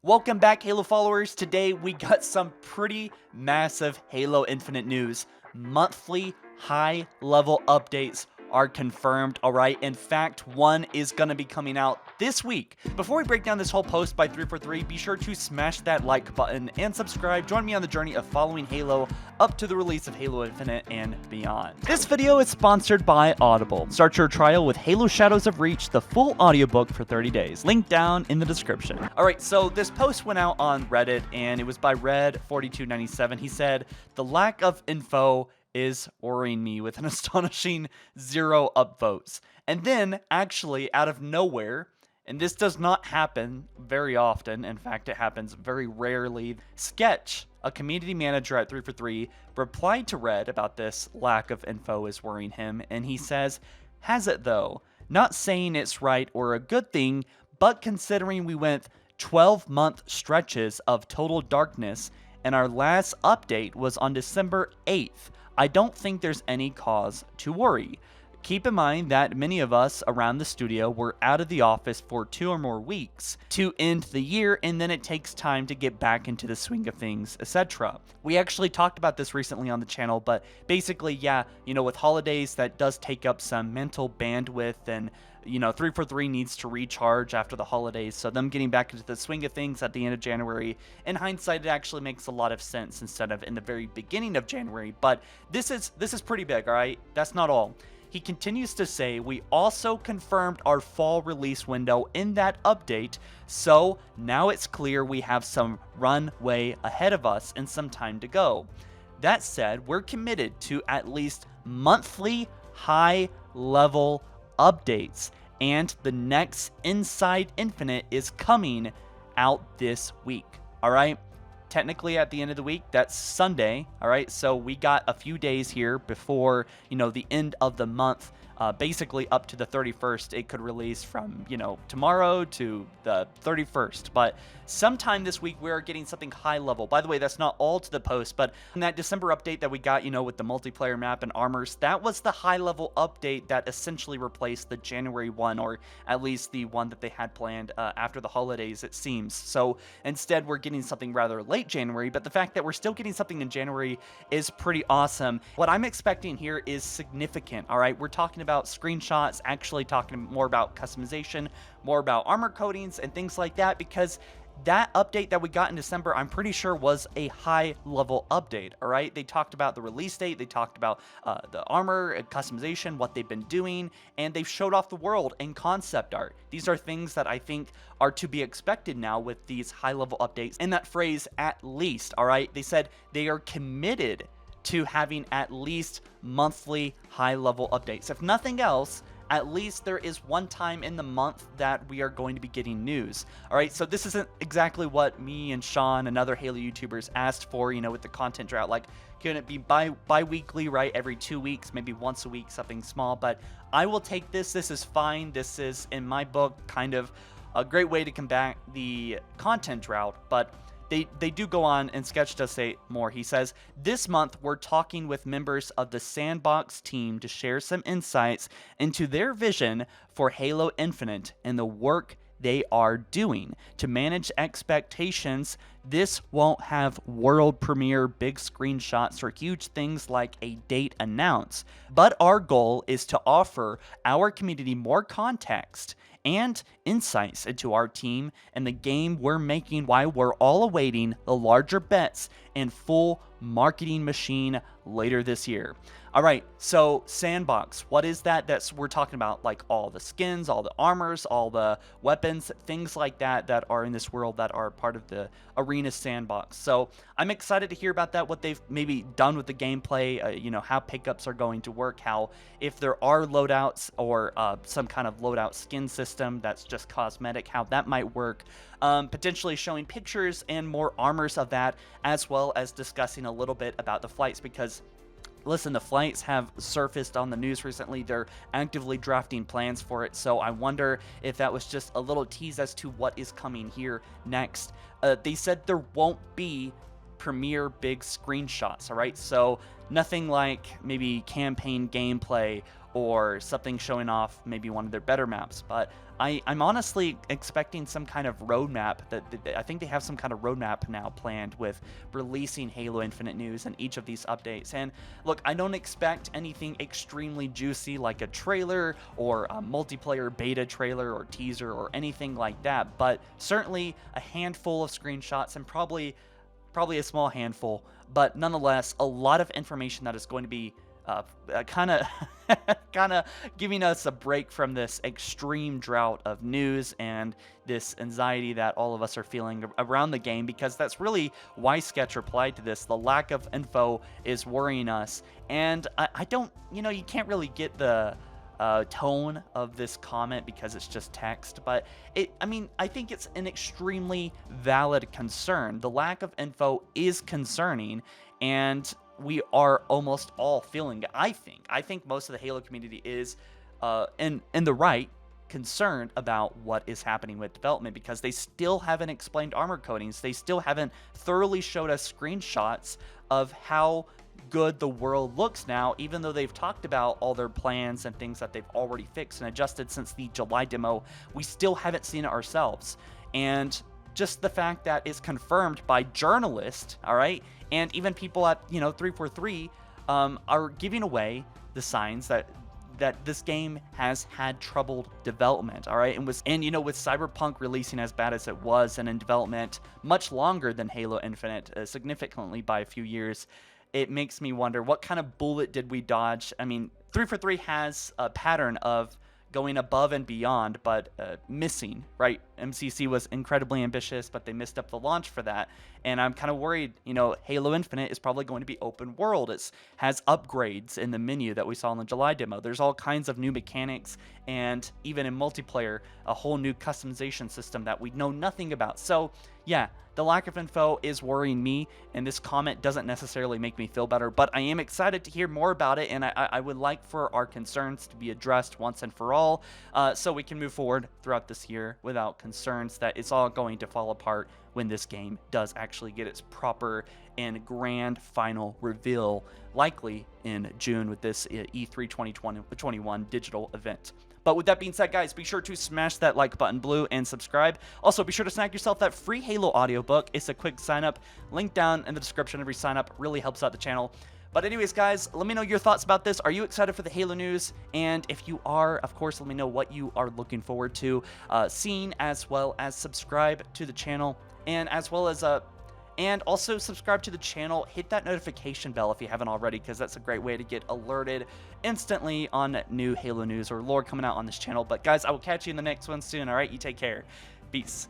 Welcome back, Halo followers. Today we got some pretty massive Halo Infinite news. Monthly high-level updates are confirmed, alright? In fact, one is going to be coming out this week. Before we break down this whole post by 343, be sure to smash that like button and subscribe. Join me on the journey of following Halo up to the release of Halo Infinite and beyond. This video is sponsored by Audible. Start your trial with Halo Shadows of Reach, the full audiobook for 30 days. Link down in the description. Alright, so this post went out on Reddit and it was by Red4297. He said, "The lack of info is worrying me," with an astonishing 0 upvotes. And then, actually, out of nowhere, and this does not happen very often, in fact, it happens very rarely, Sketch, a community manager at 343, replied to Red about this lack of info is worrying him, and he says, "Has it though? Not saying it's right or a good thing, but considering we went 12-month stretches of total darkness, and our last update was on December 8th, I don't think there's any cause to worry. Keep in mind that many of us around the studio were out of the office for 2 or more weeks to end the year, and then it takes time to get back into the swing of things, etc." We actually talked about this recently on the channel, but basically, yeah, with holidays, that does take up some mental bandwidth, and 343 needs to recharge after the holidays, so them getting back into the swing of things at the end of January, in hindsight, it actually makes a lot of sense instead of in the very beginning of January. But this is pretty big, all right? That's not all. He continues to say, "We also confirmed our fall release window in that update, so now it's clear we have some runway ahead of us and some time to go. That said, we're committed to at least monthly high-level updates, and the next Inside Infinite is coming out this week." All right? Technically, at the end of the week, that's Sunday, all right? So we got a few days here before, the end of the month. Basically, up to the 31st, it could release from, tomorrow to the 31st. But sometime this week, we are getting something high level. By the way, that's not all to the post, but in that December update that we got, with the multiplayer map and armors, that was the high level update that essentially replaced the January one, or at least the one that they had planned after the holidays, it seems. So instead, we're getting something rather late January, but the fact that we're still getting something in January is pretty awesome. What I'm expecting here is significant, all right? We're talking about screenshots, actually talking more about customization, more about armor coatings and things like that, because that update that we got in December, I'm pretty sure was a high level update, all right? They talked about the release date, they talked about the armor and customization, what they've been doing, and they've showed off the world and concept art. These are things that I think are to be expected now with these high level updates. And that phrase, "at least," all right? They said they are committed to having at least monthly high-level updates. If nothing else, at least there is one time in the month that we are going to be getting news. All right, so this isn't exactly what me and Sean and other Halo YouTubers asked for, with the content drought. Like, can it be bi-weekly, right? Every 2 weeks, maybe once a week, something small. But I will take this. This is fine. This is, in my book, kind of a great way to combat the content drought. But They do go on, and Sketch does say more. He says, "This month, we're talking with members of the Sandbox team to share some insights into their vision for Halo Infinite and the work they are doing. To manage expectations, this won't have world premiere big screenshots or huge things like a date announced, but our goal is to offer our community more context and insights into our team and the game we're making while we're all awaiting the larger bets and full marketing machine later this year." All right, so Sandbox, what is that? We're talking about, like, all the skins, all the armors, all the weapons, things like that are in this world that are part of the Arena Sandbox. So I'm excited to hear about that, what they've maybe done with the gameplay, how pickups are going to work, how if there are loadouts or some kind of loadout skin system that's just cosmetic, how that might work. Potentially showing pictures and more armors of that, as well as discussing a little bit about the flights, because listen, the flights have surfaced on the news recently. They're actively drafting plans for it, so I wonder if that was just a little tease as to what is coming here next. They said there won't be premiere big screenshots, all right? So nothing like maybe campaign gameplay or something showing off maybe one of their better maps. But I'm honestly expecting some kind of roadmap I think they have some kind of roadmap now planned with releasing Halo Infinite news and each of these updates. And look, I don't expect anything extremely juicy like a trailer or a multiplayer beta trailer or teaser or anything like that, but certainly a handful of screenshots and probably a small handful, but nonetheless a lot of information that is going to be kind of giving us a break from this extreme drought of news and this anxiety that all of us are feeling around the game, because that's really why Sketch replied to this. The lack of info is worrying us, and I don't, you can't really get the tone of this comment because it's just text, but I think it's an extremely valid concern. The lack of info is concerning, and we are almost all feeling it. I think most of the Halo community is in the right, concerned about what is happening with development, because they still haven't explained armor coatings. They still haven't thoroughly showed us screenshots of how good the world looks now, even though they've talked about all their plans and things that they've already fixed and adjusted since the July demo. We still haven't seen it ourselves. And just the fact that it's confirmed by journalists, all right, and even people at 343 are giving away the signs that this game has had troubled development, all right, and with Cyberpunk releasing as bad as it was and in development much longer than Halo Infinite, significantly by a few years, it makes me wonder what kind of bullet did we dodge. 343 has a pattern of going above and beyond, but missing, right? MCC was incredibly ambitious, but they missed up the launch for that. And I'm kind of worried, Halo Infinite is probably going to be open world. It has upgrades in the menu that we saw in the July demo. There's all kinds of new mechanics, and even in multiplayer, a whole new customization system that we know nothing about. So yeah, the lack of info is worrying me, and this comment doesn't necessarily make me feel better, but I am excited to hear more about it, and I would like for our concerns to be addressed once and for all, so we can move forward throughout this year without concerns that it's all going to fall apart when this game does actually get its proper and grand final reveal, likely in June with this E3 2021 digital event. But with that being said, guys, be sure to smash that like button blue and subscribe. Also, be sure to snag yourself that free Halo audiobook. It's a quick sign up. Link down in the description. Every sign up really helps out the channel. But anyways, guys, let me know your thoughts about this. Are you excited for the Halo news? And if you are, of course, let me know what you are looking forward to seeing, as well as subscribe to the channel, and as well as and also subscribe to the channel. Hit that notification bell if you haven't already, because that's a great way to get alerted instantly on new Halo news or lore coming out on this channel. But guys, I will catch you in the next one soon. All right, you take care. Peace.